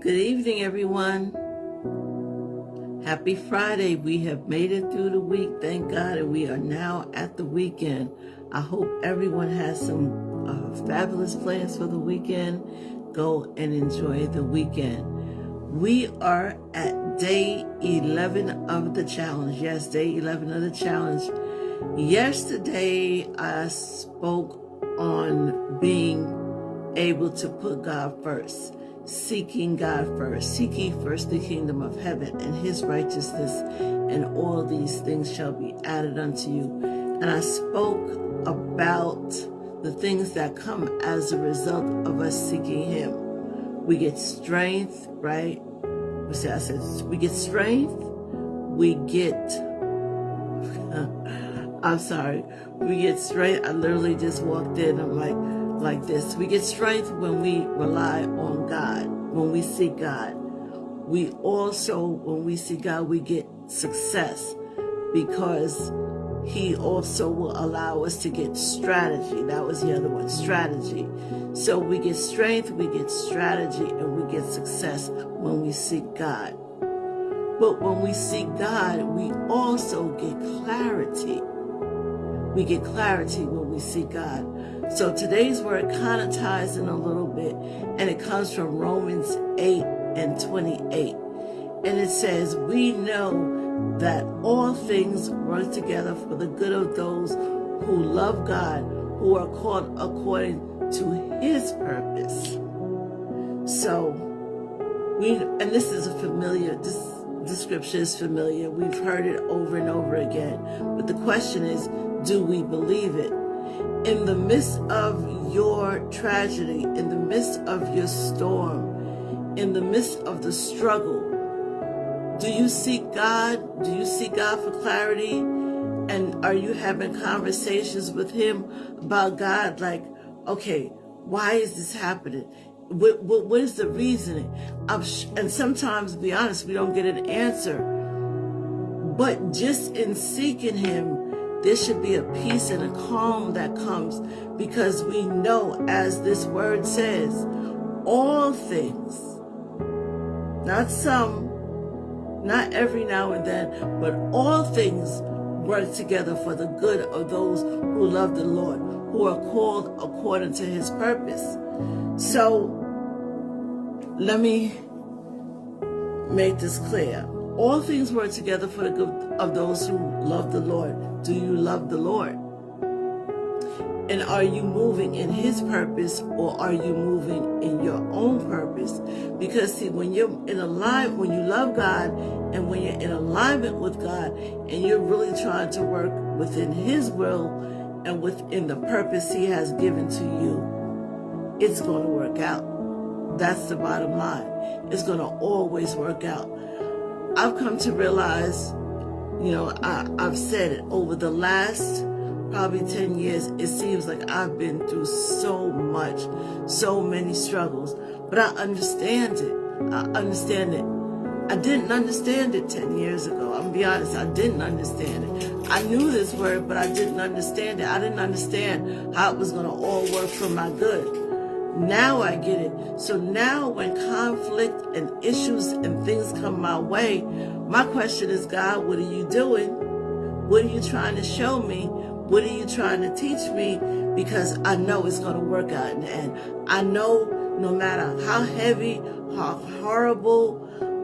Good evening, everyone. Happy Friday. We have made it through the week, thank God, and we are now at the weekend. I hope everyone has some fabulous plans for the weekend. Go and enjoy the weekend. We are at day 11 of the challenge. Yes, day 11 of the challenge. Yesterday, I spoke on being able to put God first. Seeking God first. Seek ye first the kingdom of heaven and his righteousness, and all these things shall be added unto you. And I spoke about the things that come as a result of us seeking him. We get strength, right? We get strength. We get, we get strength. I literally just walked in. I'm like this. We get strength when we rely on God, when we seek God. We also, when we seek God, we get success because he also will allow us to get strategy. That was the other one, strategy. So we get strength, we get strategy, and we get success when we seek God. But when we seek God, we also get clarity. We get clarity when we seek God. So today's word kind of ties in a little bit, and it comes from Romans 8:28. And it says, we know that all things work together for the good of those who love God, who are called according to his purpose. So, and this is a familiar, this scripture is familiar. We've heard it over and over again. But the question is, do we believe it? In the midst of your tragedy, in the midst of your storm, in the midst of the struggle, do you seek God? Do you seek God for clarity? And are you having conversations with him about God? Like, okay, why is this happening? What is the reasoning? And sometimes, to be honest, we don't get an answer. But just in seeking him, there should be a peace and a calm that comes, because we know, as this word says, all things, not some, not every now and then, but all things work together for the good of those who love the Lord, who are called according to his purpose. So let me make this clear. All things work together for the good of those who love the Lord. Do you love the Lord? And are you moving in his purpose, or are you moving in your own purpose? Because see, when you're in alignment, when you love God, and when you're in alignment with God, and you're really trying to work within his will and within the purpose he has given to you, it's going to work out. That's the bottom line. It's going to always work out. I've come to realize, I've said it, over the last probably 10 years, it seems like I've been through so much, so many struggles. But I understand it. I didn't understand it 10 years ago. I'm going to be honest, I didn't understand it. I knew this word, but I didn't understand it. I didn't understand how it was going to all work for my good. Now I get it. So now when conflict and issues and things come my way, my question is, God, what are you doing? What are you trying to show me? What are you trying to teach me? Because I know it's going to work out in the end. I know no matter how heavy, how horrible,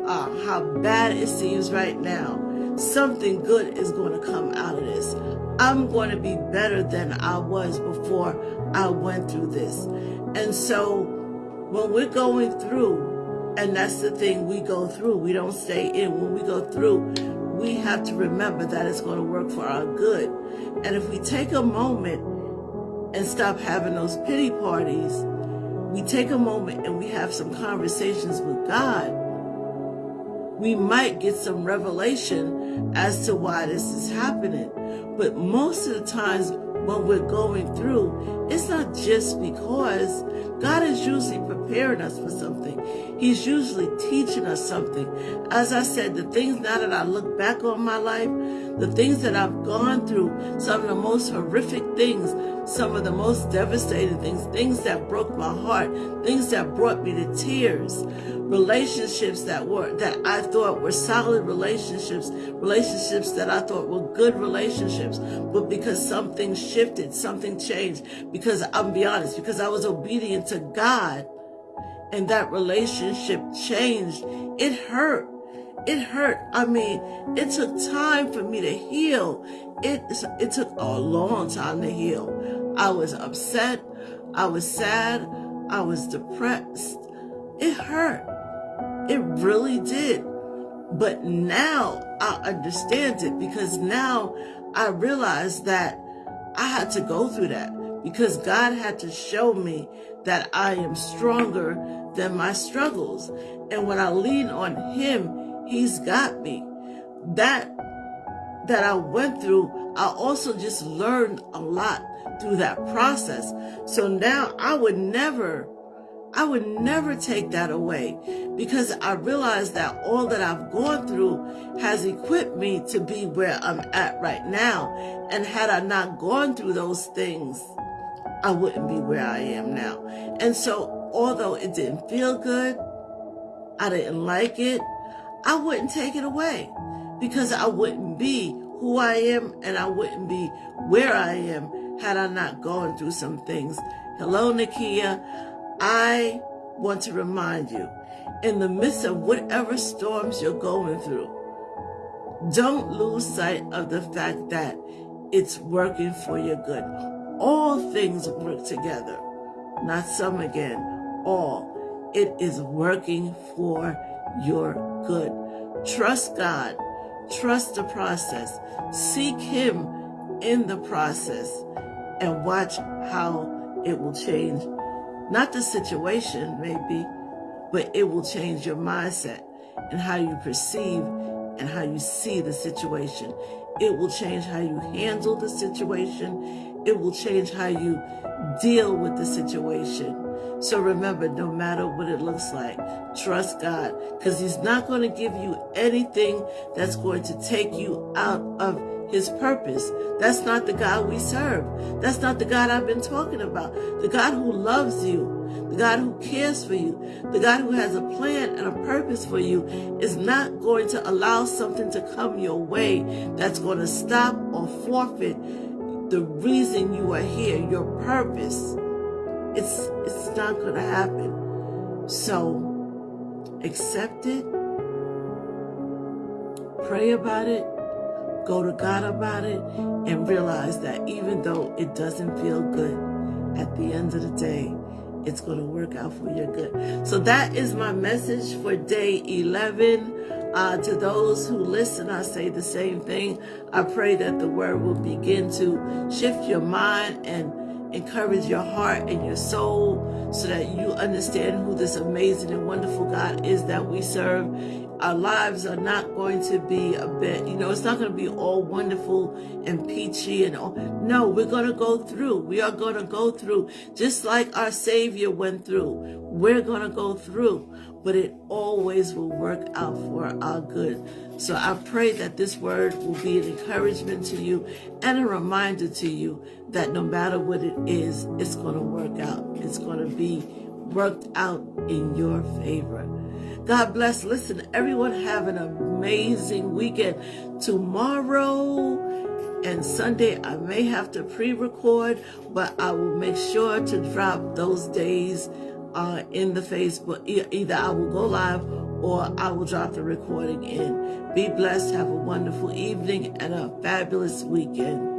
how bad it seems right now, something good is going to come out of this. I'm going to be better than I was before I went through this. And so when we're going through, and that's the thing, we go through, we don't stay in. When we go through, we have to remember that it's going to work for our good. And if we take a moment and stop having those pity parties, we take a moment and we have some conversations with God, we might get some revelation as to why this is happening. But most of the times when we're going through, it's not just because God is usually preparing us for something. He's usually teaching us something. As I said, the things now that I look back on my life, the things that I've gone through, some of the most horrific things, some of the most devastating things, things that broke my heart, things that brought me to tears, relationships that I thought were solid relationships that I thought were good relationships, but because something shifted, something changed, because I'm be honest, because I was obedient to God and that relationship changed, it hurt. It hurt. I mean, it took time for me to heal. It took a long time to heal. I was upset. I was sad. I was depressed. It hurt. It really did. But now I understand it, because now I realize that I had to go through that, because God had to show me that I am stronger than my struggles. And when I lean on Him, He's got me. That I went through, I also just learned a lot through that process. So now I would never take that away, because I realize that all that I've gone through has equipped me to be where I'm at right now. And had I not gone through those things, I wouldn't be where I am now. And so, although it didn't feel good, I didn't like it, I wouldn't take it away, because I wouldn't be who I am, and I wouldn't be where I am had I not gone through some things. Hello, Nakia. I want to remind you, in the midst of whatever storms you're going through, don't lose sight of the fact that it's working for your good. All things work together, not some again, all. It is working for your good. Trust God. Trust the process. Seek Him in the process, and watch how it will change. Not the situation, maybe, but it will change your mindset and how you perceive and how you see the situation. It will change how you handle the situation. It will change how you deal with the situation. So remember, no matter what it looks like, trust God, because He's not going to give you anything that's going to take you out of His purpose. That's not the God we serve. That's not the God I've been talking about. The God who loves you, the God who cares for you, the God who has a plan and a purpose for you is not going to allow something to come your way that's going to stop or forfeit the reason you are here, your purpose. It's not going to happen. So accept it, pray about it, go to God about it, and realize that even though it doesn't feel good, at the end of the day, it's going to work out for your good. So that is my message for day 11. To those who listen, I say the same thing. I pray that the word will begin to shift your mind and encourage your heart and your soul, so that you understand who this amazing and wonderful God is that we serve. Our lives are not going to be it's not going to be all wonderful and peachy and all. No, we're going to go through. We are going to go through, just like our Savior went through. We're going to go through, but it always will work out for our good. So I pray that this word will be an encouragement to you and a reminder to you that no matter what it is, it's going to work out. It's going to be worked out in your favor. God bless. Listen, everyone have an amazing weekend. Tomorrow and Sunday, I may have to pre-record, but I will make sure to drop those days in the Facebook. Either I will go live or I will drop the recording in. Be blessed. Have a wonderful evening and a fabulous weekend.